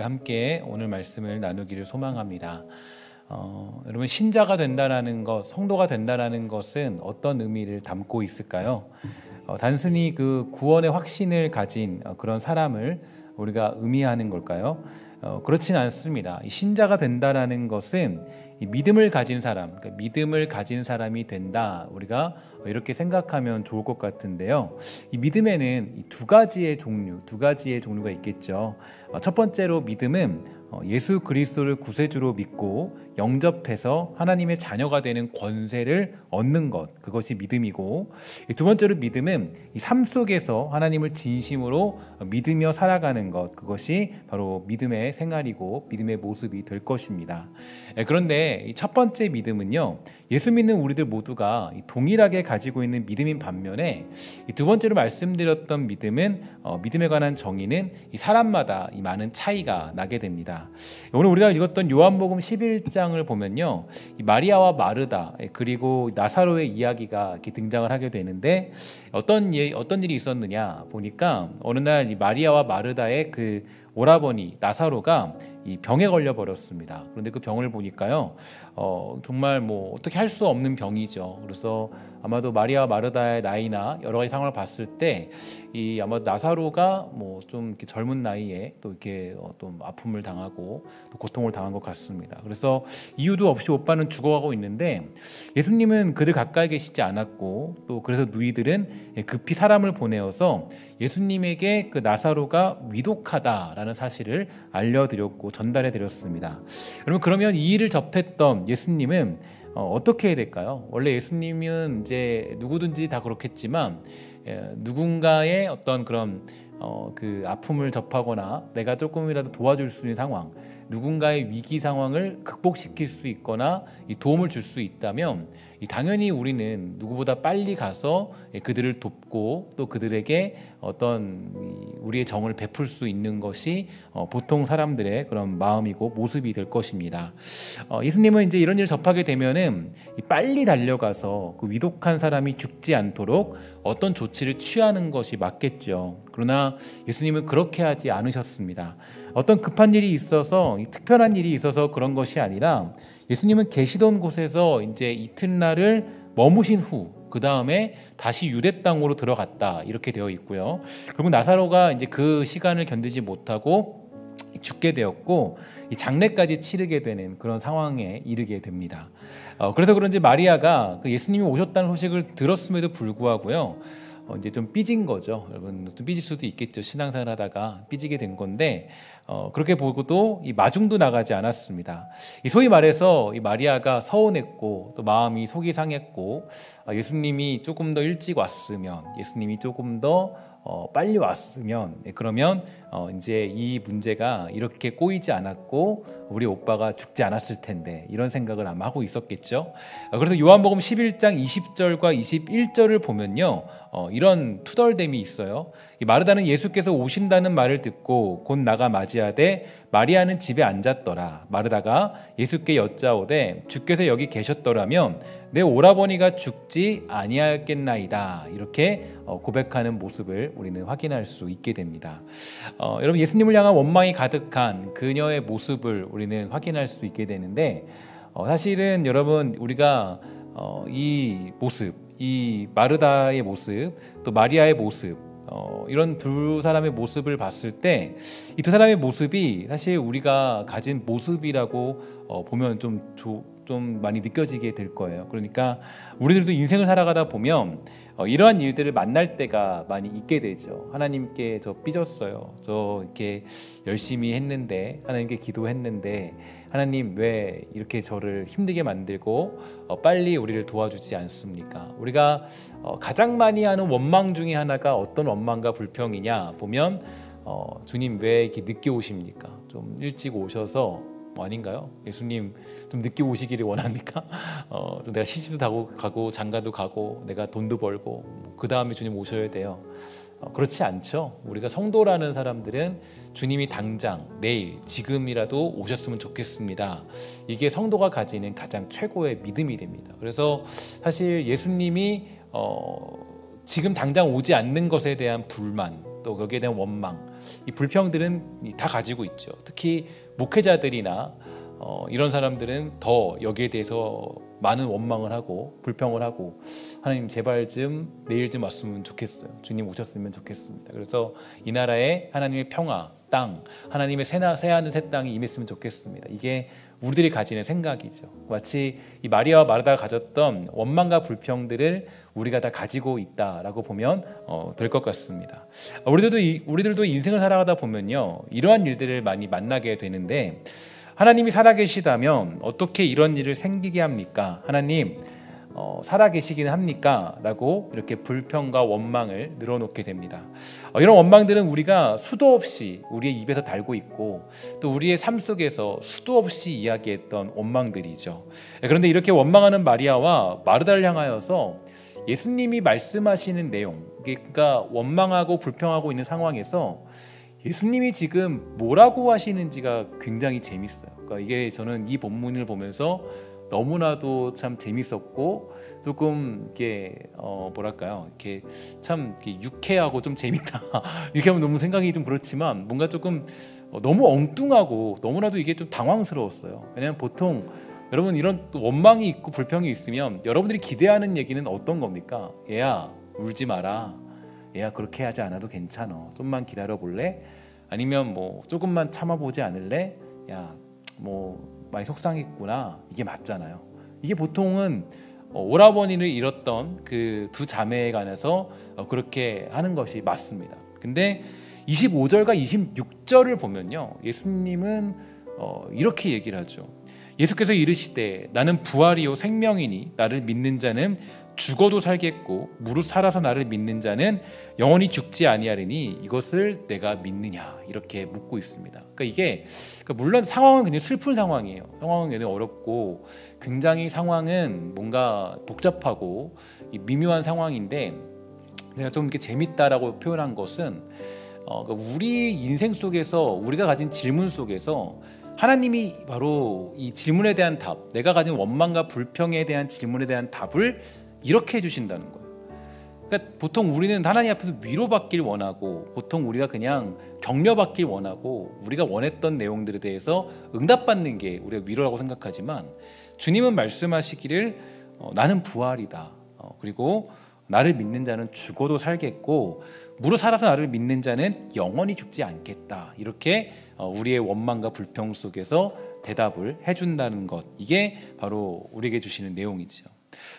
함께 오늘 말씀을 나누기를 소망합니다. 여러분, 신자가 된다라는 것, 성도가 된다라는 것은 어떤 의미를 담고 있을까요? 단순히 그 구원의 확신을 가진 그런 사람을 우리가 의미하는 걸까요? 그렇진 않습니다. 이 신자가 된다라는 것은 이 믿음을 가진 사람, 그러니까 믿음을 가진 사람이 된다. 우리가 이렇게 생각하면 좋을 것 같은데요. 이 믿음에는 두 가지의 종류가 있겠죠. 첫 번째로 믿음은 예수 그리스도를 구세주로 믿고 영접해서 하나님의 자녀가 되는 권세를 얻는 것, 그것이 믿음이고, 두 번째로 믿음은 이 삶 속에서 하나님을 진심으로 믿으며 살아가는 것, 그것이 바로 믿음의 생활이고 믿음의 모습이 될 것입니다. 그런데 이 첫 번째 믿음은요, 예수 믿는 우리들 모두가 동일하게 가지고 있는 믿음인 반면에, 이 두 번째로 말씀드렸던 믿음은 믿음에 관한 정의는 이 사람마다 이 많은 차이가 나게 됩니다. 오늘 우리가 읽었던 요한복음 11장을 보면요, 이 마리아와 마르다 그리고 나사로의 이야기가 이렇게 등장을 하게 되는데, 어떤 일이 있었느냐 보니까 어느 날 이 마리아와 마르다의 그 오라버니 나사로가 이 병에 걸려 버렸습니다. 그런데 그 병을 보니까요, 정말 뭐 어떻게 할 수 없는 병이죠. 그래서 아마도 마리아와 마르다의 나이나 여러 가지 상황을 봤을 때 이 아마 나사로가 뭐 좀 이렇게 젊은 나이에 또 이렇게 또 아픔을 당하고 또 고통을 당한 것 같습니다. 그래서 이유도 없이 오빠는 죽어가고 있는데, 예수님은 그들 가까이 계시지 않았고, 또 그래서 누이들은 급히 사람을 보내어서 예수님에게 그 나사로가 위독하다라는 사실을 알려드렸고 전달해 드렸습니다. 여러분, 그러면 이 일을 접했던 예수님은 어떻게 해야 될까요? 원래 예수님은 이제 누구든지 다 그렇겠지만, 누군가의 어떤 그런 그 아픔을 접하거나 내가 조금이라도 도와줄 수 있는 상황, 누군가의 위기 상황을 극복시킬 수 있거나 이 도움을 줄 수 있다면, 당연히 우리는 누구보다 빨리 가서 그들을 돕고 또 그들에게 어떤 우리의 정을 베풀 수 있는 것이 보통 사람들의 그런 마음이고 모습이 될 것입니다. 예수님은 이제 이런 일을 접하게 되면은 빨리 달려가서 그 위독한 사람이 죽지 않도록 어떤 조치를 취하는 것이 맞겠죠. 그러나 예수님은 그렇게 하지 않으셨습니다. 어떤 급한 일이 있어서, 특별한 일이 있어서 그런 것이 아니라, 예수님은 계시던 곳에서 이제 이튿날을 머무신 후 그 다음에 다시 유대 땅으로 들어갔다, 이렇게 되어 있고요. 그리고 나사로가 이제 그 시간을 견디지 못하고 죽게 되었고, 이 장례까지 치르게 되는 그런 상황에 이르게 됩니다. 그래서 그런지 마리아가 그 예수님이 오셨다는 소식을 들었음에도 불구하고요, 이제 좀 삐진 거죠. 여러분, 좀 삐질 수도 있겠죠. 신앙생활 하다가 삐지게 된 건데, 그렇게 보고도 이 마중도 나가지 않았습니다. 소위 말해서 이 마리아가 서운했고 또 마음이 속이 상했고, 예수님이 조금 더 일찍 왔으면, 예수님이 조금 더 빨리 왔으면, 그러면 이제 이 문제가 이렇게 꼬이지 않았고 우리 오빠가 죽지 않았을 텐데, 이런 생각을 아마 하고 있었겠죠. 그래서 요한복음 11장 20절과 21절을 보면요, 이런 투덜댐이 있어요. 이 마르다는 예수께서 오신다는 말을 듣고 곧 나가 맞이하되 마리아는 집에 앉았더라. 마르다가 예수께 여짜오되 주께서 여기 계셨더라면 내 오라버니가 죽지 아니하였겠나이다. 이렇게 고백하는 모습을 우리는 확인할 수 있게 됩니다. 여러분, 예수님을 향한 원망이 가득한 그녀의 모습을 우리는 확인할 수 있게 되는데, 사실은 여러분, 우리가 이 모습, 이 마르다의 모습, 또 마리아의 모습, 이런 두 사람의 모습을 봤을 때 이 두 사람의 모습이 사실 우리가 가진 모습이라고 보면 좀 많이 느껴지게 될 거예요. 그러니까 우리들도 인생을 살아가다 보면 이러한 일들을 만날 때가 많이 있게 되죠. 하나님께 저 삐졌어요. 저 이렇게 열심히 했는데, 하나님께 기도했는데 하나님 왜 이렇게 저를 힘들게 만들고 빨리 우리를 도와주지 않습니까? 우리가 가장 많이 하는 원망 중에 하나가 어떤 원망과 불평이냐 보면, 주님 왜 이렇게 늦게 오십니까? 좀 일찍 오셔서 아닌가요? 예수님 좀 늦게 오시기를 원합니까? 좀 내가 시집도 가고 장가도 가고 내가 돈도 벌고 그 다음에 주님 오셔야 돼요. 그렇지 않죠. 우리가 성도라는 사람들은 주님이 당장 내일 지금이라도 오셨으면 좋겠습니다. 이게 성도가 가지는 가장 최고의 믿음이 됩니다. 그래서 사실 예수님이 지금 당장 오지 않는 것에 대한 불만, 또 여기에 대한 원망, 이 불평들은 다 가지고 있죠. 특히 목회자들이나 이런 사람들은 더 여기에 대해서 많은 원망을 하고 불평을 하고, 하나님 제발 좀 내일 좀 왔으면 좋겠어요. 주님 오셨으면 좋겠습니다. 그래서 이 나라에 하나님의 평화, 땅, 하나님의 새하늘 새 땅이 임했으면 좋겠습니다. 이게 우리들이 가지는 생각이죠. 마치 이 마리아와 마르다가 가졌던 원망과 불평들을 우리가 다 가지고 있다라고 보면 될 것 같습니다. 우리들도 인생을 살아가다 보면요, 이러한 일들을 많이 만나게 되는데, 하나님이 살아계시다면 어떻게 이런 일을 생기게 합니까? 하나님 살아계시기는 합니까? 라고 이렇게 불평과 원망을 늘어놓게 됩니다. 이런 원망들은 우리가 수도 없이 우리의 입에서 달고 있고, 또 우리의 삶 속에서 수도 없이 이야기했던 원망들이죠. 그런데 이렇게 원망하는 마리아와 마르다를 향하여서 예수님이 말씀하시는 내용, 그러니까 원망하고 불평하고 있는 상황에서 예수님이 지금 뭐라고 하시는지가 굉장히 재밌어요. 그러니까 이게 저는 이 본문을 보면서 너무나도 참 재밌었고, 조금 이게 뭐랄까요, 이렇게 참 이렇게 유쾌하고 좀 재밌다 이렇게 하면 너무 생각이 좀 그렇지만, 뭔가 조금 너무 엉뚱하고 너무나도 이게 좀 당황스러웠어요. 왜냐하면 보통 여러분 이런 원망이 있고 불평이 있으면 여러분들이 기대하는 얘기는 어떤 겁니까? 얘야 울지 마라, 얘야 그렇게 하지 않아도 괜찮아, 좀만 기다려 볼래? 아니면 뭐 조금만 참아보지 않을래? 야 뭐 많이 속상했구나, 이게 맞잖아요. 이게 보통은 오라버니를 잃었던 그 두 자매에 관해서 그렇게 하는 것이 맞습니다. 근데 25절과 26절을 보면요, 예수님은 이렇게 얘기를 하죠. 예수께서 이르시되 나는 부활이요 생명이니 나를 믿는 자는 죽어도 살겠고 무릇 살아서 나를 믿는 자는 영원히 죽지 아니하리니 이것을 내가 믿느냐, 이렇게 묻고 있습니다. 그러니까 이게 물론 상황은 굉장히 슬픈 상황이에요. 상황은 굉장히 어렵고 굉장히 상황은 뭔가 복잡하고 미묘한 상황인데, 제가 좀 이렇게 재밌다라고 표현한 것은 우리 인생 속에서 우리가 가진 질문 속에서 하나님이 바로 이 질문에 대한 답, 내가 가진 원망과 불평에 대한 질문에 대한 답을 이렇게 해주신다는 거예요. 그러니까 보통 우리는 하나님 앞에서 위로받길 원하고, 보통 우리가 그냥 격려받길 원하고, 우리가 원했던 내용들에 대해서 응답받는 게 우리가 위로라고 생각하지만, 주님은 말씀하시기를 나는 부활이다, 그리고 나를 믿는 자는 죽어도 살겠고 무릇 살아서 나를 믿는 자는 영원히 죽지 않겠다, 이렇게 우리의 원망과 불평 속에서 대답을 해준다는 것, 이게 바로 우리에게 주시는 내용이죠.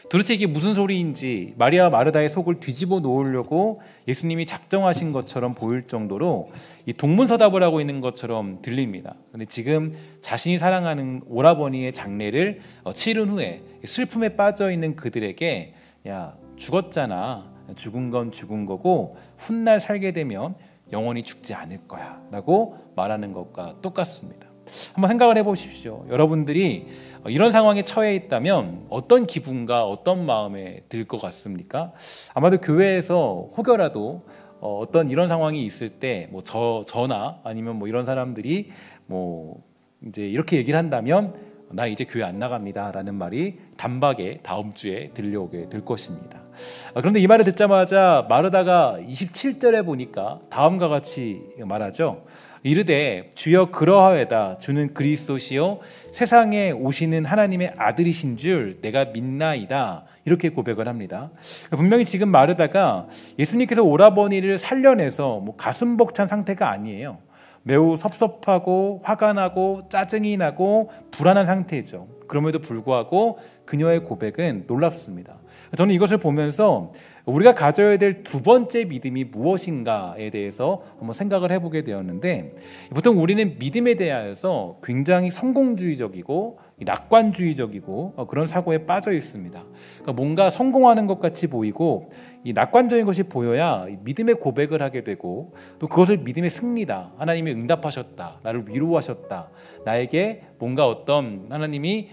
도대체 이게 무슨 소리인지 마리아 마르다의 속을 뒤집어 놓으려고 예수님이 작정하신 것처럼 보일 정도로 이 동문서답을 하고 있는 것처럼 들립니다. 그런데 지금 자신이 사랑하는 오라버니의 장례를 치른 후에 슬픔에 빠져 있는 그들에게, 야 죽었잖아, 죽은 건 죽은 거고 훗날 살게 되면 영원히 죽지 않을 거야 라고 말하는 것과 똑같습니다. 한번 생각을 해보십시오. 여러분들이 이런 상황에 처해 있다면 어떤 기분과 어떤 마음에 들 것 같습니까? 아마도 교회에서 혹여라도 어떤 이런 상황이 있을 때 뭐 저나 아니면 뭐 이런 사람들이 뭐 이제 이렇게 얘기를 한다면, 나 이제 교회 안 나갑니다 라는 말이 단박에 다음 주에 들려오게 될 것입니다. 그런데 이 말을 듣자마자 마르다가 27절에 보니까 다음과 같이 말하죠. 이르되 주여 그러하외다, 주는 그리스도시요 세상에 오시는 하나님의 아들이신 줄 내가 믿나이다, 이렇게 고백을 합니다. 분명히 지금 마르다가 예수님께서 오라버니를 살려내서 뭐 가슴 벅찬 상태가 아니에요. 매우 섭섭하고 화가 나고 짜증이 나고 불안한 상태죠. 그럼에도 불구하고 그녀의 고백은 놀랍습니다. 저는 이것을 보면서 우리가 가져야 될 두 번째 믿음이 무엇인가에 대해서 한번 생각을 해보게 되었는데, 보통 우리는 믿음에 대하여서 굉장히 성공주의적이고 낙관주의적이고 그런 사고에 빠져 있습니다. 그러니까 뭔가 성공하는 것 같이 보이고 이 낙관적인 것이 보여야 믿음의 고백을 하게 되고, 또 그것을 믿음의 승리다, 하나님이 응답하셨다, 나를 위로하셨다, 나에게 뭔가 어떤 하나님이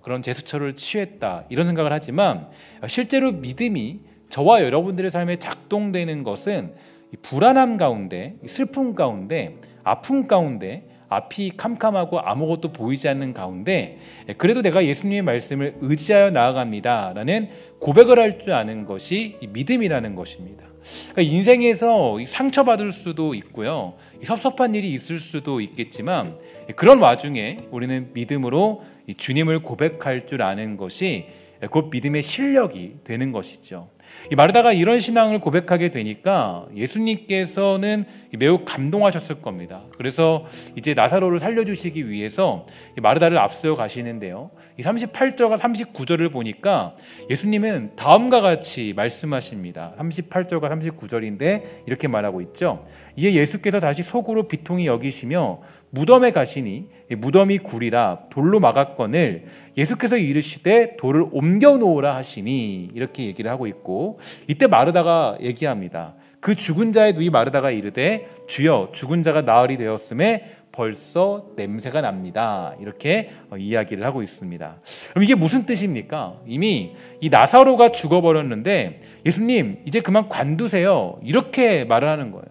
그런 제스처를 취했다, 이런 생각을 하지만, 실제로 믿음이 저와 여러분들의 삶에 작동되는 것은 불안함 가운데, 슬픔 가운데, 아픔 가운데, 앞이 캄캄하고 아무것도 보이지 않는 가운데 그래도 내가 예수님의 말씀을 의지하여 나아갑니다 라는 고백을 할 줄 아는 것이 믿음이라는 것입니다. 그러니까 인생에서 상처받을 수도 있고요, 섭섭한 일이 있을 수도 있겠지만 그런 와중에 우리는 믿음으로 주님을 고백할 줄 아는 것이 곧 믿음의 실력이 되는 것이죠. 이 마르다가 이런 신앙을 고백하게 되니까 예수님께서는 매우 감동하셨을 겁니다. 그래서 이제 나사로를 살려주시기 위해서 마르다를 앞서 가시는데요, 이 38절과 39절을 보니까 예수님은 다음과 같이 말씀하십니다. 38절과 39절인데 이렇게 말하고 있죠. 이에 예수께서 다시 속으로 비통히 여기시며 무덤에 가시니 무덤이 굴이라 돌로 막았거늘 예수께서 이르시되 돌을 옮겨 놓으라 하시니, 이렇게 얘기를 하고 있고, 이때 마르다가 얘기합니다. 그 죽은 자의 누이 마르다가 이르되 주여 죽은 자가 나흘이 되었음에 벌써 냄새가 납니다. 이렇게 이야기를 하고 있습니다. 그럼 이게 무슨 뜻입니까? 이미 이 나사로가 죽어버렸는데 예수님 이제 그만 관두세요, 이렇게 말을 하는 거예요.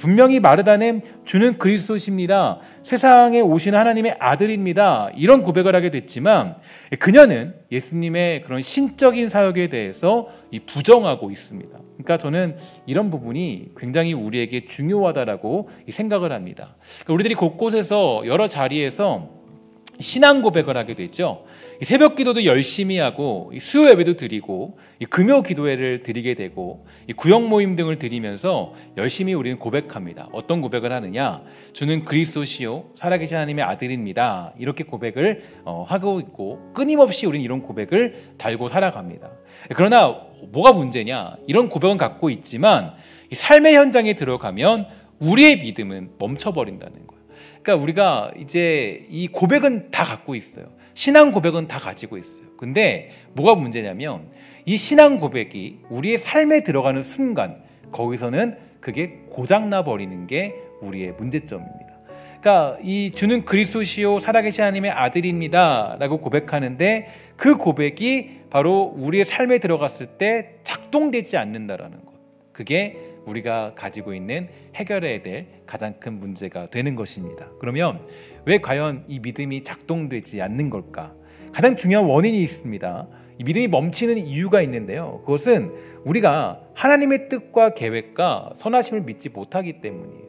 분명히 마르다는 주는 그리스도십니다, 세상에 오신 하나님의 아들입니다, 이런 고백을 하게 됐지만 그녀는 예수님의 그런 신적인 사역에 대해서 부정하고 있습니다. 그러니까 저는 이런 부분이 굉장히 우리에게 중요하다라고 생각을 합니다. 우리들이 곳곳에서 여러 자리에서 신앙 고백을 하게 되죠. 새벽 기도도 열심히 하고 수요 예배도 드리고 금요 기도회를 드리게 되고 구역 모임 등을 드리면서 열심히 우리는 고백합니다. 어떤 고백을 하느냐? 주는 그리스도시요 살아계신 하나님의 아들입니다, 이렇게 고백을 하고 있고 끊임없이 우리는 이런 고백을 달고 살아갑니다. 그러나 뭐가 문제냐? 이런 고백은 갖고 있지만 삶의 현장에 들어가면 우리의 믿음은 멈춰버린다는 거예요. 그러니까 우리가 이제 이 고백은 다 갖고 있어요. 신앙 고백은 다 가지고 있어요. 근데 뭐가 문제냐면 이 신앙 고백이 우리의 삶에 들어가는 순간 거기서는 그게 고장나 버리는 게 우리의 문제점입니다. 그러니까 이 주는 그리스도시요 살아계신 하나님의 아들입니다 라고 고백하는데 그 고백이 바로 우리의 삶에 들어갔을 때 작동되지 않는다라는 것, 그게 우리가 가지고 있는 해결해야 될 가장 큰 문제가 되는 것입니다. 그러면 왜 과연 이 믿음이 작동되지 않는 걸까? 가장 중요한 원인이 있습니다. 이 믿음이 멈추는 이유가 있는데요, 그것은 우리가 하나님의 뜻과 계획과 선하심을 믿지 못하기 때문이에요.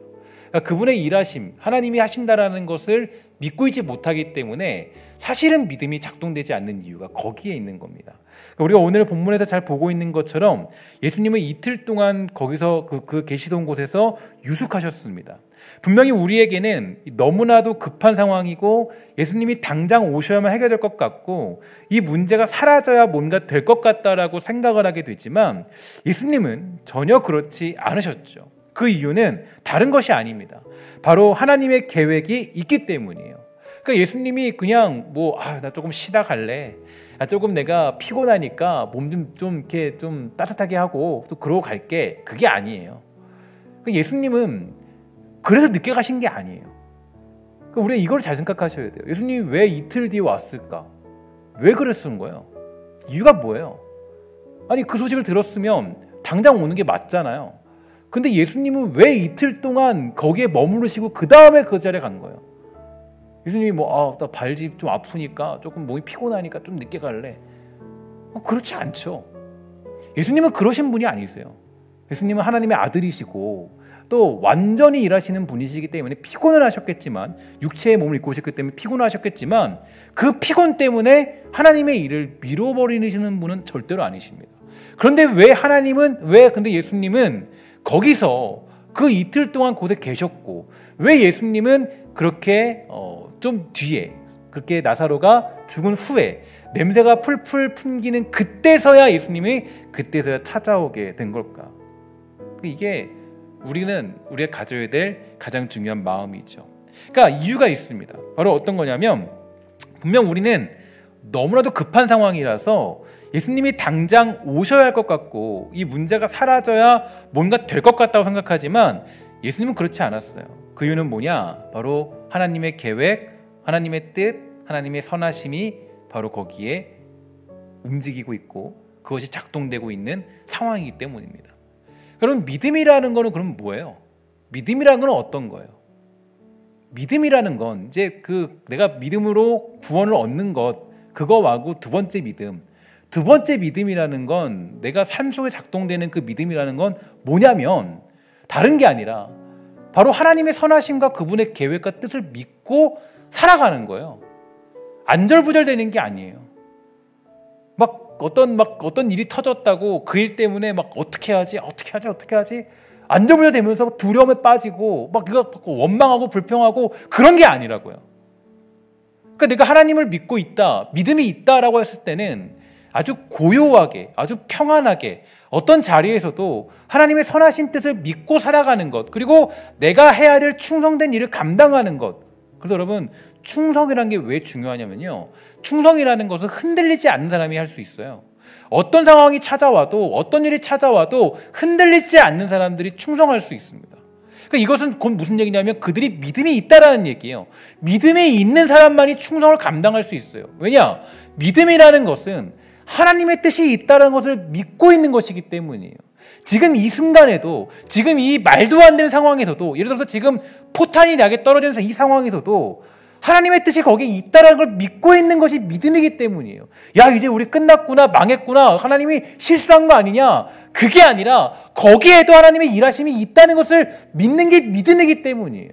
그러니까 그분의 일하심, 하나님이 하신다라는 것을 믿고 있지 못하기 때문에 사실은 믿음이 작동되지 않는 이유가 거기에 있는 겁니다. 그러니까 우리가 오늘 본문에서 잘 보고 있는 것처럼 예수님은 이틀 동안 거기서 그 계시던 곳에서 유숙하셨습니다. 분명히 우리에게는 너무나도 급한 상황이고 예수님이 당장 오셔야만 해결될 것 같고 이 문제가 사라져야 뭔가 될 것 같다라고 생각을 하게 되지만 예수님은 전혀 그렇지 않으셨죠. 그 이유는 다른 것이 아닙니다. 바로 하나님의 계획이 있기 때문이에요. 그러니까 예수님이 그냥 나 조금 쉬다 갈래, 조금 내가 피곤하니까 몸 좀 이렇게 좀 따뜻하게 하고 또 그러고 갈게, 그게 아니에요. 예수님은 그래서 늦게 가신 게 아니에요. 그러니까 우리가 이걸 잘 생각하셔야 돼요. 예수님이 왜 이틀 뒤에 왔을까? 왜 그랬은 거예요? 이유가 뭐예요? 아니 그 소식을 들었으면 당장 오는 게 맞잖아요. 근데 예수님은 왜 이틀 동안 거기에 머무르시고 그 다음에 그 자리에 간 거예요? 예수님이 나 발집 좀 아프니까 조금 몸이 피곤하니까 좀 늦게 갈래. 그렇지 않죠. 예수님은 그러신 분이 아니세요. 예수님은 하나님의 아들이시고 또 완전히 일하시는 분이시기 때문에 피곤을 하셨겠지만, 육체의 몸을 입고 오셨기 때문에 피곤하셨겠지만 그 피곤 때문에 하나님의 일을 미뤄버리시는 분은 절대로 아니십니다. 그런데 근데 예수님은 거기서 그 이틀 동안 곳에 계셨고, 왜 예수님은 그렇게 좀 뒤에, 그렇게 나사로가 죽은 후에 냄새가 풀풀 풍기는 그때서야 예수님이 그때서야 찾아오게 된 걸까? 이게 우리가 가져야 될 가장 중요한 마음이죠. 그러니까 이유가 있습니다. 바로 어떤 거냐면, 분명 우리는 너무나도 급한 상황이라서 예수님이 당장 오셔야 할 것 같고 이 문제가 사라져야 뭔가 될 것 같다고 생각하지만 예수님은 그렇지 않았어요. 그 이유는 뭐냐? 바로 하나님의 계획, 하나님의 뜻, 하나님의 선하심이 바로 거기에 움직이고 있고 그것이 작동되고 있는 상황이기 때문입니다. 그럼 믿음이라는 거는 그럼 뭐예요? 믿음이라는 건 어떤 거예요? 믿음이라는 건 이제 내가 믿음으로 구원을 얻는 것, 그거하고 두 번째 믿음, 두 번째 믿음이라는 건, 내가 삶 속에 작동되는 그 믿음이라는 건 뭐냐면 다른 게 아니라 바로 하나님의 선하심과 그분의 계획과 뜻을 믿고 살아가는 거예요. 안절부절되는 게 아니에요. 막 어떤 일이 터졌다고 그 일 때문에 막 어떻게 하지 안절부절되면서 두려움에 빠지고 막 이거 원망하고 불평하고 그런 게 아니라고요. 그러니까 내가 하나님을 믿고 있다, 믿음이 있다라고 했을 때는 아주 고요하게, 아주 평안하게 어떤 자리에서도 하나님의 선하신 뜻을 믿고 살아가는 것, 그리고 내가 해야 될 충성된 일을 감당하는 것. 그래서 여러분, 충성이라는 게 왜 중요하냐면요, 충성이라는 것은 흔들리지 않는 사람이 할 수 있어요. 어떤 상황이 찾아와도, 어떤 일이 찾아와도 흔들리지 않는 사람들이 충성할 수 있습니다. 그러니까 이것은 곧 무슨 얘기냐면 그들이 믿음이 있다라는 얘기예요. 믿음이 있는 사람만이 충성을 감당할 수 있어요. 왜냐? 믿음이라는 것은 하나님의 뜻이 있다는 것을 믿고 있는 것이기 때문이에요. 지금 이 순간에도, 지금 이 말도 안 되는 상황에서도, 예를 들어서 지금 포탄이 나게 떨어지는 이 상황에서도 하나님의 뜻이 거기에 있다는 걸 믿고 있는 것이 믿음이기 때문이에요. 야, 이제 우리 끝났구나, 망했구나, 하나님이 실수한 거 아니냐, 그게 아니라 거기에도 하나님의 일하심이 있다는 것을 믿는 게 믿음이기 때문이에요.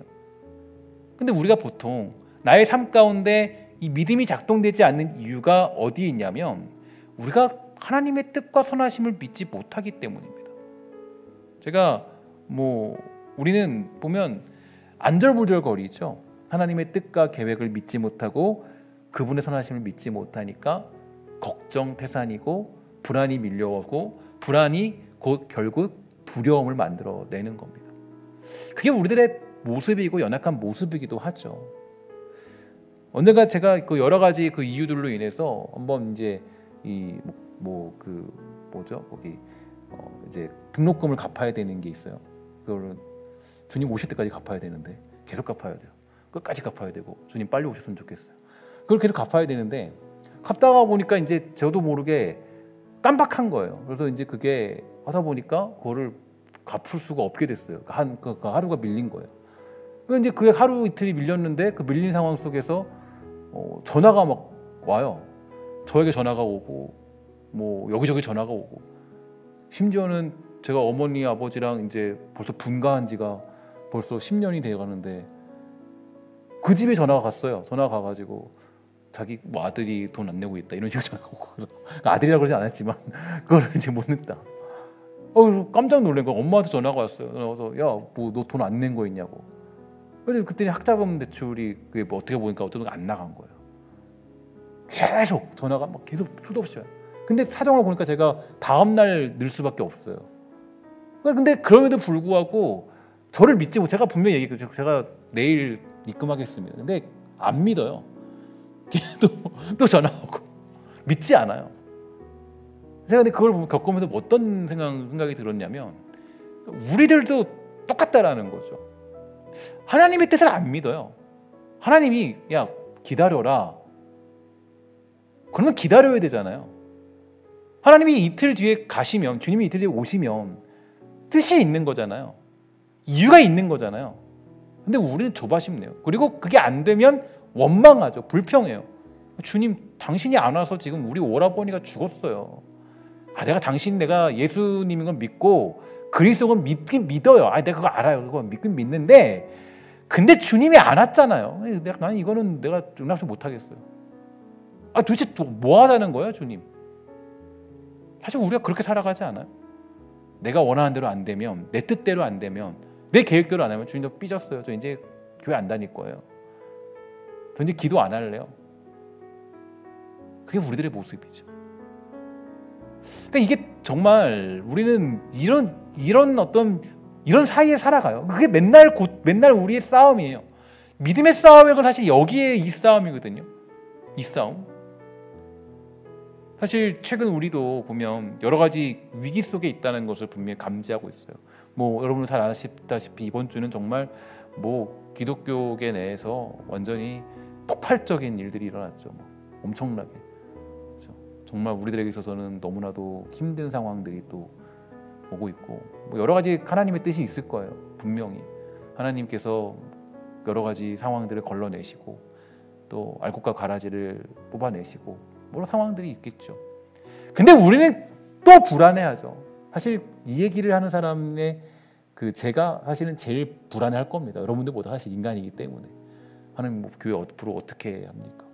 근데 우리가 보통 나의 삶 가운데 이 믿음이 작동되지 않는 이유가 어디에 있냐면 우리가 하나님의 뜻과 선하심을 믿지 못하기 때문입니다. 제가 우리는 보면 안절부절거리죠. 하나님의 뜻과 계획을 믿지 못하고 그분의 선하심을 믿지 못하니까 걱정 태산이고 불안이 밀려오고, 불안이 곧 결국 두려움을 만들어내는 겁니다. 그게 우리들의 모습이고 연약한 모습이기도 하죠. 언젠가 제가 그 여러 가지 그 이유들로 인해서 한번 이제 거기 이제 등록금을 갚아야 되는 게 있어요. 그거를 주님 오실 때까지 갚아야 되는데 계속 갚아야 돼요. 끝까지 갚아야 되고, 주님 빨리 오셨으면 좋겠어요. 그걸 계속 갚아야 되는데 갚다가 보니까 이제 저도 모르게 깜박한 거예요. 그래서 이제 그게 하다 보니까 그거를 갚을 수가 없게 됐어요. 그 하루가 밀린 거예요. 그래서 이제 그게 하루 이틀이 밀렸는데 그 밀린 상황 속에서 전화가 막 와요. 저에게 전화가 오고 여기저기 전화가 오고, 심지어는 제가 어머니 아버지랑 이제 벌써 분가한 지가 벌써 10년이 돼 가는데 그 집에 전화가 갔어요. 전화가 가가지고 자기 아들이 돈 안 내고 있다 이런 식으로 전화가 오고, 그래서 아들이라고 그러지 않았지만 그거를 이제 못 냈다. 깜짝 놀란 거야. 엄마한테 전화가 왔어요. 그래서 야, 너 돈 안 낸 거 있냐고. 그래서 그때 학자금 대출이 그게 어떻게 보니까 어떤 게 안 나간 거예요. 계속 전화가 막 계속 수도 없이 와요. 근데 사정을 보니까 제가 다음날 늘 수밖에 없어요. 근데 그럼에도 불구하고 저를 믿지 못, 제가 분명히 얘기했죠. 제가 내일 입금하겠습니다. 근데 안 믿어요. 또 전화 오고 믿지 않아요. 제가 근데 그걸 겪으면서 어떤 생각이 들었냐면 우리들도 똑같다라는 거죠. 하나님의 뜻을 안 믿어요. 하나님이 야 기다려라, 그러면 기다려야 되잖아요. 하나님이 이틀 뒤에 가시면, 주님이 이틀 뒤에 오시면 뜻이 있는 거잖아요. 이유가 있는 거잖아요. 근데 우리는 조바심내요. 그리고 그게 안 되면 원망하죠. 불평해요. 주님, 당신이 안 와서 지금 우리 오라버니가 죽었어요. 내가 예수님인 건 믿고 그리스도는 믿긴 믿어요. 내가 그거 알아요. 그거 믿긴 믿는데, 근데 주님이 안 왔잖아요. 나는 이거는 내가 용납을 못 하겠어요. 도대체 뭐 하자는 거예요, 주님? 사실 우리가 그렇게 살아가지 않아요? 내가 원하는 대로 안 되면, 내 뜻대로 안 되면, 내 계획대로 안 하면 주님도 삐졌어요. 저 이제 교회 안 다닐 거예요. 저 이제 기도 안 할래요. 그게 우리들의 모습이죠. 그러니까 이게 정말 우리는 이런 사이에 살아가요. 그게 맨날 우리의 싸움이에요. 믿음의 싸움은 사실 여기에 이 싸움이거든요. 이 싸움. 사실 최근 우리도 보면 여러 가지 위기 속에 있다는 것을 분명히 감지하고 있어요. 여러분 잘 아시다시피 이번 주는 정말 기독교계 내에서 완전히 폭발적인 일들이 일어났죠. 엄청나게. 그렇죠? 정말 우리들에게 있어서는 너무나도 힘든 상황들이 또 오고 있고, 여러 가지 하나님의 뜻이 있을 거예요. 분명히 하나님께서 여러 가지 상황들을 걸러내시고 또 알곡과 가라지를 뽑아내시고 여러 상황들이 있겠죠. 근데 우리는 또 불안해하죠. 사실 이 얘기를 하는 사람의 제가 사실은 제일 불안해할 겁니다. 여러분들보다 사실 인간이기 때문에. 하나님, 뭐 교회 앞으로 어떻게 합니까?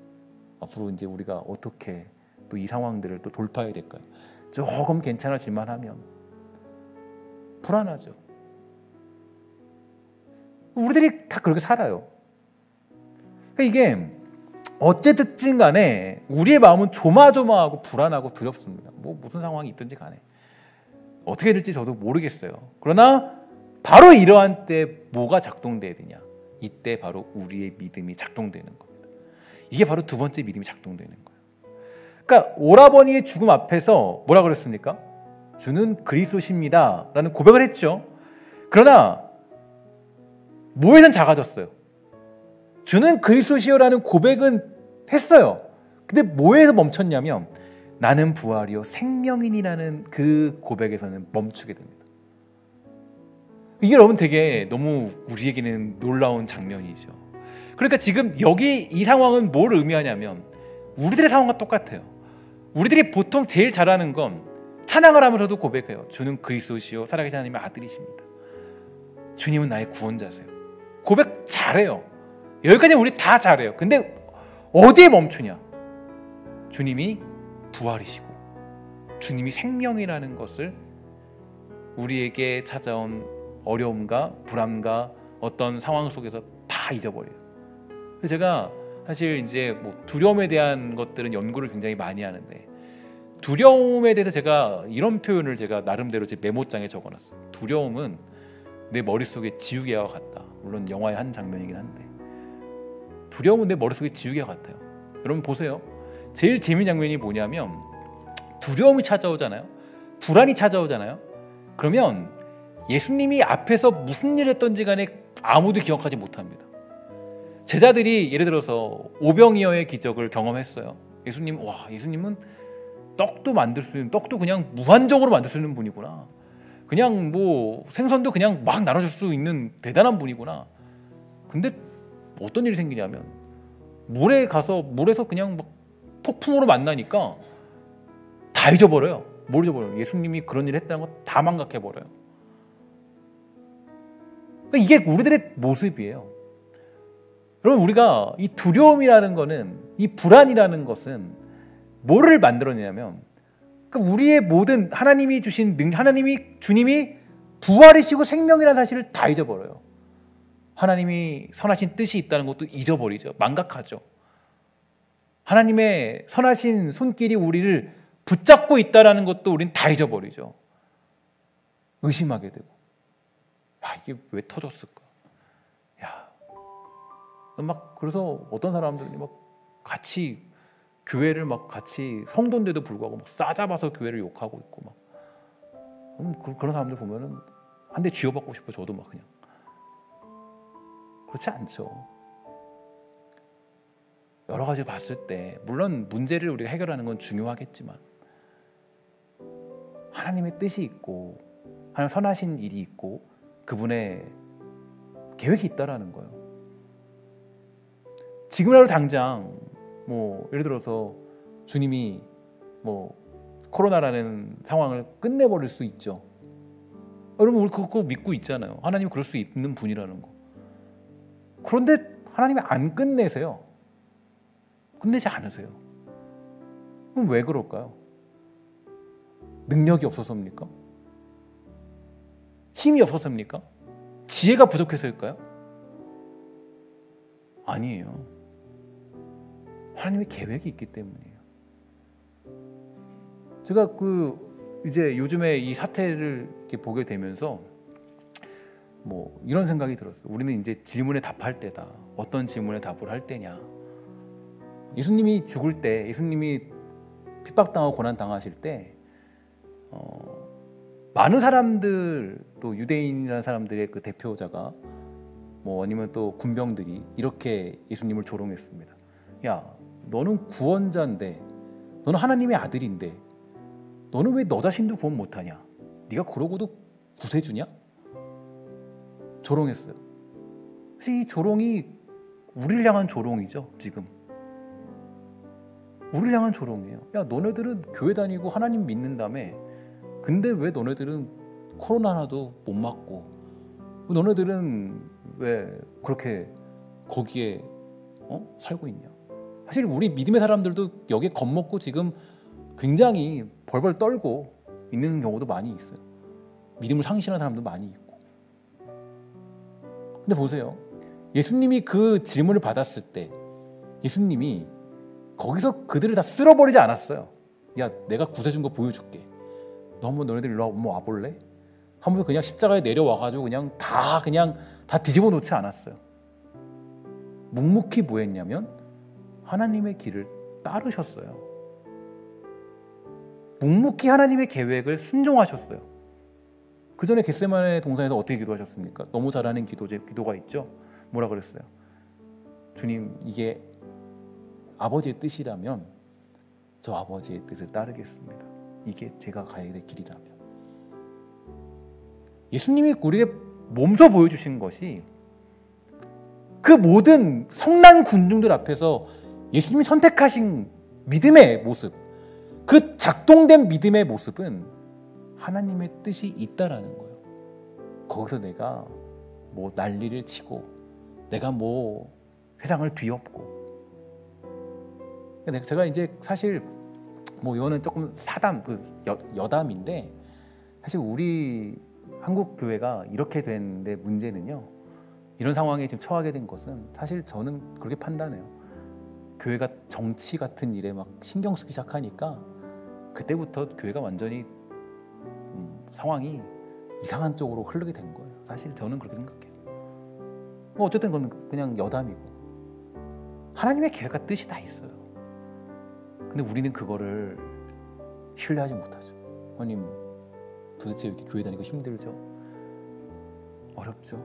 앞으로 이제 우리가 어떻게 또 이 상황들을 또 돌파해야 될까요? 조금 괜찮아질만 하면 불안하죠. 우리들이 다 그렇게 살아요. 그러니까 이게 어쨌든 간에 우리의 마음은 조마조마하고 불안하고 두렵습니다. 뭐 무슨 상황이 있든지 간에 어떻게 될지 저도 모르겠어요. 그러나 바로 이러한 때 뭐가 작동돼야 되냐? 이때 바로 우리의 믿음이 작동되는 겁니다. 이게 바로 두 번째 믿음이 작동되는 거예요. 그러니까 오라버니의 죽음 앞에서 뭐라 그랬습니까? 주는 그리스도십니다 라는 고백을 했죠. 그러나 뭐에선 작아졌어요? 주는 그리스도시여라는 고백은 했어요. 근데 뭐에서 멈췄냐면 나는 부활이요 생명이니라는 그 고백에서는 멈추게 됩니다. 이게 여러분 되게 너무 우리에게는 놀라운 장면이죠. 그러니까 지금 여기 이 상황은 뭘 의미하냐면 우리들의 상황과 똑같아요. 우리들이 보통 제일 잘하는 건 찬양을 하면서도 고백해요. 주는 그리스도시요 살아계신 하나님의 아들이십니다. 주님은 나의 구원자세요. 고백 잘해요. 여기까지 우리 다 잘해요. 근데 어디에 멈추냐? 주님이 부활이시고 주님이 생명이라는 것을 우리에게 찾아온 어려움과 불안과 어떤 상황 속에서 다 잊어버려요. 그래서 제가 사실 이제 뭐 두려움에 대한 것들은 연구를 굉장히 많이 하는데 두려움에 대해서 제가 이런 표현을 제가 나름대로 제 메모장에 적어놨어요. 두려움은 내 머릿속에 지우개와 같다. 물론 영화의 한 장면이긴 한데 두려움은 내 머릿속에 지우개와 같아요. 여러분 보세요. 제일 재미있는 장면이 뭐냐면 두려움이 찾아오잖아요. 불안이 찾아오잖아요. 그러면 예수님이 앞에서 무슨 일을 했던지 간에 아무도 기억하지 못합니다. 제자들이 예를 들어서 오병이어의 기적을 경험했어요. 예수님은 떡도 만들 수 있는, 떡도 그냥 무한적으로 만들 수 있는 분이구나. 그냥 뭐 생선도 그냥 막 나눠줄 수 있는 대단한 분이구나. 근데 어떤 일이 생기냐면 물에서 그냥 막 폭풍으로 만나니까 다 잊어버려요. 뭘 잊어버려요? 예수님이 그런 일을 했다는 거 다 망각해버려요. 그러니까 이게 우리들의 모습이에요. 여러분 우리가 이 두려움이라는 거는 이 불안이라는 것은 뭐를 만들어내냐면 그러니까 우리의 모든 하나님이 주신 주님이 부활이시고 생명이라는 사실을 다 잊어버려요. 하나님이 선하신 뜻이 있다는 것도 잊어버리죠. 망각하죠. 하나님의 선하신 손길이 우리를 붙잡고 있다는 것도 우리는 다 잊어버리죠. 의심하게 되고 이게 왜 터졌을까? 그래서 어떤 사람들이 막 같이 교회를 막 같이 성도인데도 불구하고 막 싸잡아서 교회를 욕하고 있고 막 그런 사람들 보면은 한 대 쥐어받고 싶어. 저도 막 그냥. 그렇지 않죠. 여러 가지 봤을 때 물론 문제를 우리가 해결하는 건 중요하겠지만 하나님의 뜻이 있고 하나님 선하신 일이 있고 그분의 계획이 있다라는 거예요. 지금이라도 당장 뭐 예를 들어서 주님이 뭐 코로나라는 상황을 끝내버릴 수 있죠. 여러분 우리 그거 믿고 있잖아요. 하나님이 그럴 수 있는 분이라는 거. 그런데 하나님이 안 끝내세요. 끝내지 않으세요. 그럼 왜 그럴까요? 능력이 없어서입니까? 힘이 없어서입니까? 지혜가 부족해서일까요? 아니에요. 하나님의 계획이 있기 때문이에요. 제가 이제 요즘에 이 사태를 이렇게 보게 되면서 뭐 이런 생각이 들었어요. 우리는 이제 질문에 답할 때다. 어떤 질문에 답을 할 때냐. 예수님이 죽을 때, 예수님이 핍박당하고 고난당하실 때 많은 사람들, 또 유대인이라는 사람들의 그 대표자가 뭐 아니면 또 군병들이 이렇게 예수님을 조롱했습니다. 야, 너는 구원자인데, 너는 하나님의 아들인데 너는 왜 너 자신도 구원 못하냐? 네가 그러고도 구세주냐? 조롱했어요. 그래서 이 조롱이 우리를 향한 조롱이죠. 지금 우리를 향한 조롱이에요. 야, 너네들은 교회 다니고 하나님 믿는다며. 근데 왜 너네들은 코로나 하나도 못 맞고, 너네들은 왜 그렇게 거기에 살고 있냐. 사실 우리 믿음의 사람들도 여기에 겁먹고 지금 굉장히 벌벌 떨고 있는 경우도 많이 있어요. 믿음을 상실한 사람도 많이 있고. 근데 보세요. 예수님이 그 질문을 받았을 때 예수님이 거기서 그들을 다 쓸어버리지 않았어요. 야, 내가 구세준 거 보여줄게. 너 한번 너네들 일로 한번 와볼래? 하면서 그냥 십자가에 내려와가지고 그냥 다 뒤집어 놓지 않았어요. 묵묵히 뭐 했냐면 하나님의 길을 따르셨어요. 묵묵히 하나님의 계획을 순종하셨어요. 그 전에 겟세마네 동산에서 어떻게 기도하셨습니까? 너무 잘하는 기도가 있죠. 뭐라 그랬어요? 주님, 이게 아버지의 뜻이라면 저 아버지의 뜻을 따르겠습니다. 이게 제가 가야 될 길이라면. 예수님이 우리에게 몸소 보여주신 것이 그 모든 성난 군중들 앞에서 예수님이 선택하신 믿음의 모습, 그 작동된 믿음의 모습은 하나님의 뜻이 있다라는 거예요. 거기서 내가 뭐 난리를 치고 내가 뭐 세상을 뒤엎고. 제가 이제 사실 뭐 이거는 조금 여담인데, 사실 우리 한국 교회가 이렇게 된데 문제는요, 이런 상황에 지금 처하게 된 것은 사실 저는 그렇게 판단해요. 교회가 정치 같은 일에 막 신경 쓰기 시작하니까 그때부터 교회가 완전히 상황이 이상한 쪽으로 흐르게 된 거예요. 사실 저는 그렇게 생각해요. 뭐 어쨌든 그건 그냥 여담이고, 하나님의 계획과 뜻이 다 있어요. 근데 우리는 그거를 신뢰하지 못하죠. 하나님, 도대체 이렇게 교회 다니고 힘들죠? 어렵죠?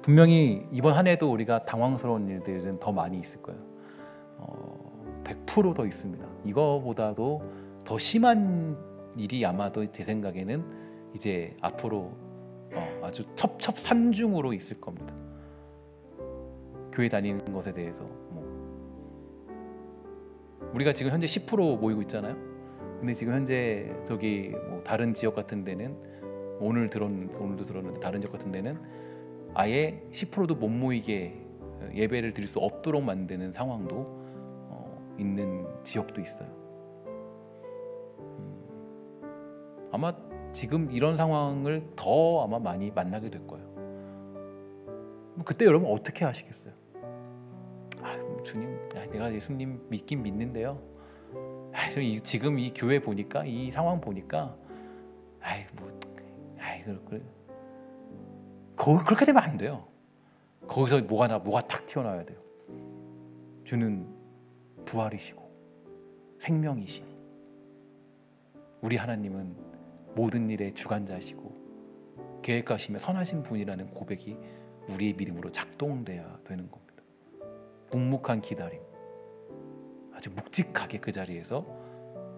분명히 이번 한 해도 우리가 당황스러운 일들은 더 많이 있을 거예요. 100% 더 있습니다. 이거보다도 더 심한 일이 아마도 제 생각에는 이제 앞으로 아주 첩첩산중으로 있을 겁니다. 교회 다니는 것에 대해서 우리가 지금 현재 10% 모이고 있잖아요. 근데 지금 현재 저기 뭐 다른 지역 같은 데는 오늘도 들었는데 다른 지역 같은 데는 아예 10%도 못 모이게 예배를 드릴 수 없도록 만드는 상황도 있는 지역도 있어요. 아마 지금 이런 상황을 더 아마 많이 만나게 될 거예요. 그때 여러분 어떻게 하시겠어요? 주님, 내가 예수님 믿긴 믿는데요. 지금 이 교회 보니까, 이 상황 보니까, 그렇게 되면 안 돼요. 거기서 뭐가 탁 튀어나와야 돼요. 주는 부활이시고 생명이시니 우리 하나님은 모든 일의 주관자시고 계획하시며 선하신 분이라는 고백이 우리의 믿음으로 작동돼야 되는 겁니다. 묵묵한 기다림, 아주 묵직하게 그 자리에서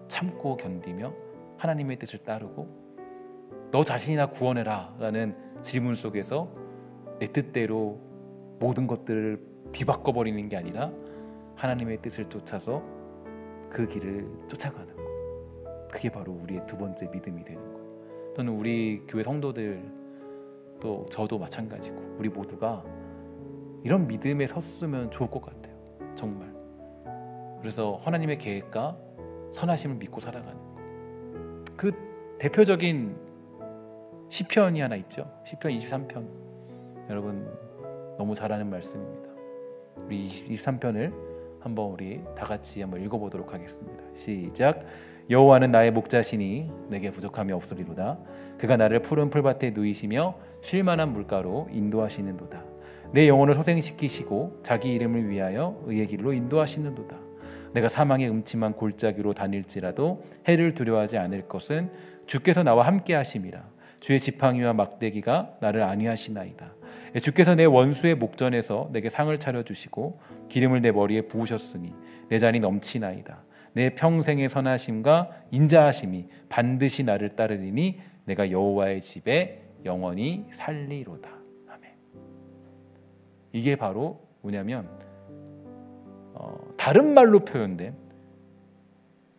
참고 견디며 하나님의 뜻을 따르고, 너 자신이나 구원해라 라는 질문 속에서 내 뜻대로 모든 것들을 뒤바꿔버리는 게 아니라 하나님의 뜻을 쫓아서 그 길을 쫓아가는 것, 그게 바로 우리의 두 번째 믿음이 되는 거예요. 또는 우리 교회 성도들, 또 저도 마찬가지고 우리 모두가 이런 믿음에 섰으면 좋을 것 같아요. 정말. 그래서 하나님의 계획과 선하심을 믿고 살아가는 것. 그 대표적인 시편이 하나 있죠. 시편 23편. 여러분 너무 잘 아는 말씀입니다. 우리 23편을 한번 우리 다 같이 한번 읽어보도록 하겠습니다. 시작. 여호와는 나의 목자시니 내게 부족함이 없으리로다. 그가 나를 푸른 풀밭에 누이시며 쉴만한 물가로 인도하시는도다. 내 영혼을 소생시키시고 자기 이름을 위하여 의의 길로 인도하시는도다. 내가 사망의 음침한 골짜기로 다닐지라도 해를 두려워하지 않을 것은 주께서 나와 함께 하심이라. 주의 지팡이와 막대기가 나를 안위하시나이다. 주께서 내 원수의 목전에서 내게 상을 차려주시고 기름을 내 머리에 부으셨으니 내 잔이 넘치나이다. 내 평생의 선하심과 인자하심이 반드시 나를 따르리니 내가 여호와의 집에 영원히 살리로다. 아멘. 이게 바로 뭐냐면 다른 말로 표현된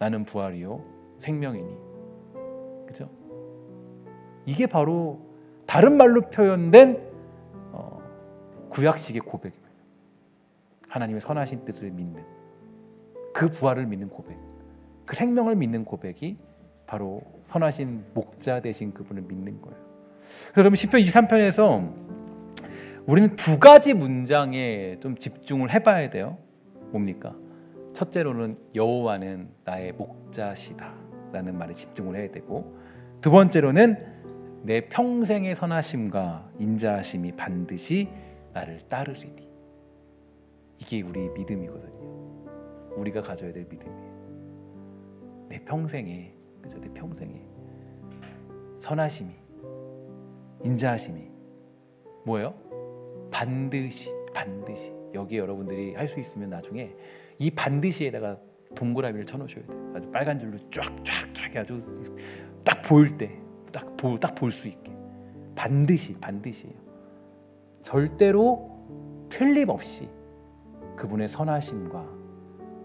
나는 부활이요 생명이니, 그죠? 이게 바로 다른 말로 표현된 구약식의 고백입니다. 하나님의 선하신 뜻을 믿는, 그 부활을 믿는 고백, 그 생명을 믿는 고백이 바로 선하신 목자 되신 그분을 믿는 거예요. 그래서 여러분 시편 23편에서 우리는 두 가지 문장에 좀 집중을 해봐야 돼요. 뭡니까? 첫째로는 여호와는 나의 목자시다 라는 말에 집중을 해야 되고, 두 번째로는 내 평생의 선하심과 인자하심이 반드시 나를 따르리니. 이게 우리 믿음이거든요. 우리가 가져야 될 믿음이에요. 내 평생에, 그죠? 내 평생에 선하심이, 인자하심이 뭐예요? 반드시. 여기 여러분들이 할 수 있으면 나중에 이 반드시에다가 동그라미를 쳐놓으셔야 돼요. 아주 빨간 줄로 쫙쫙쫙 아주 딱 보일 때 딱 볼 수 있게. 반드시예요. 절대로 틀림없이 그분의 선하심과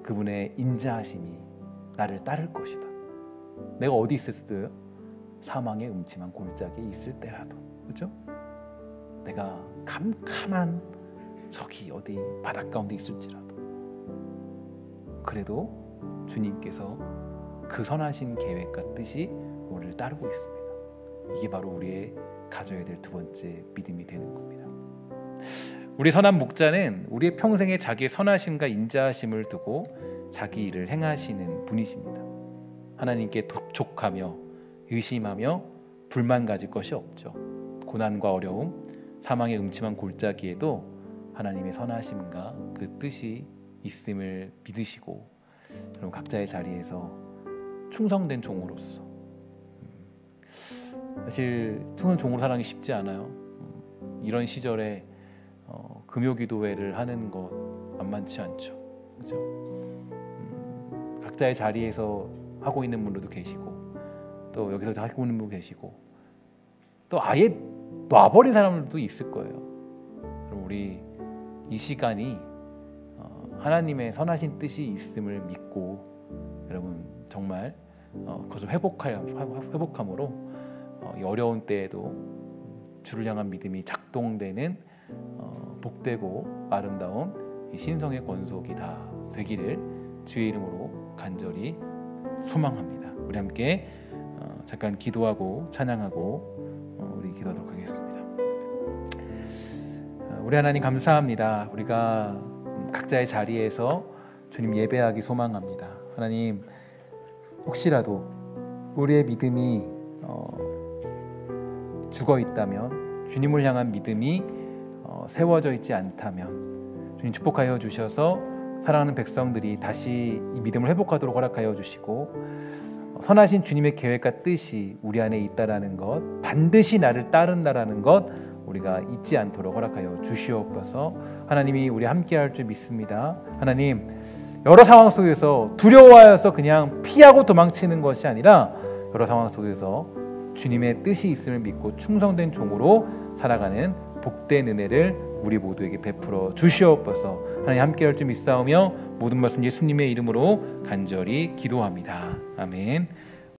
그분의 인자하심이 나를 따를 것이다. 내가 어디 있을 때요? 사망의 음침한 골짜기에 있을 때라도, 그렇죠? 내가 캄캄한 저기 어디 바닷 가운데 있을지라도, 그래도 주님께서 그 선하신 계획과 뜻이 우리를 따르고 있습니다. 이게 바로 우리의 가져야 될 두 번째 믿음이 되는 겁니다. 우리 선한 목자는 우리의 평생에 자기의 선하심과 인자하심을 두고 자기 일을 행하시는 분이십니다. 하나님께 독촉하며 의심하며 불만 가질 것이 없죠. 고난과 어려움, 사망의 음침한 골짜기에도 하나님의 선하심과 그 뜻이 있음을 믿으시고, 여러분 각자의 자리에서 충성된 종으로서, 사실 충성 종으로 살아가기 쉽지 않아요. 이런 시절에 금요기도회를 하는 것 만만치 않죠, 그렇죠? 각자의 자리에서 하고 있는 분들도 계시고, 또 여기서 하고 있는 분 계시고, 또 아예 놔버린 사람들도 있을 거예요. 그럼 우리 이 시간이 하나님의 선하신 뜻이 있음을 믿고, 여러분 정말 그것을 회복함으로 이 어려운 때에도 주를 향한 믿음이 작동되는 복되고 아름다운 신성의 권속이 다 되기를 주의 이름으로 간절히 소망합니다. 우리 함께 잠깐 기도하고 찬양하고 우리 기도하도록 하겠습니다. 우리 하나님 감사합니다. 우리가 각자의 자리에서 주님 예배하기 소망합니다. 하나님, 혹시라도 우리의 믿음이 죽어 있다면, 주님을 향한 믿음이 세워져 있지 않다면 주님 축복하여 주셔서 사랑하는 백성들이 다시 이 믿음을 회복하도록 허락하여 주시고, 선하신 주님의 계획과 뜻이 우리 안에 있다라는 것, 반드시 나를 따른다라는 것 우리가 잊지 않도록 허락하여 주시옵소서. 하나님이 우리 함께할 줄 믿습니다. 하나님, 여러 상황 속에서 두려워하여서 그냥 피하고 도망치는 것이 아니라 여러 상황 속에서 주님의 뜻이 있음을 믿고 충성된 종으로 살아가는 복된 은혜를 우리 모두에게 베풀어 주시옵소서. 하나님 함께할 줄 믿사오며 모든 말씀 예수님의 이름으로 간절히 기도합니다. 아멘.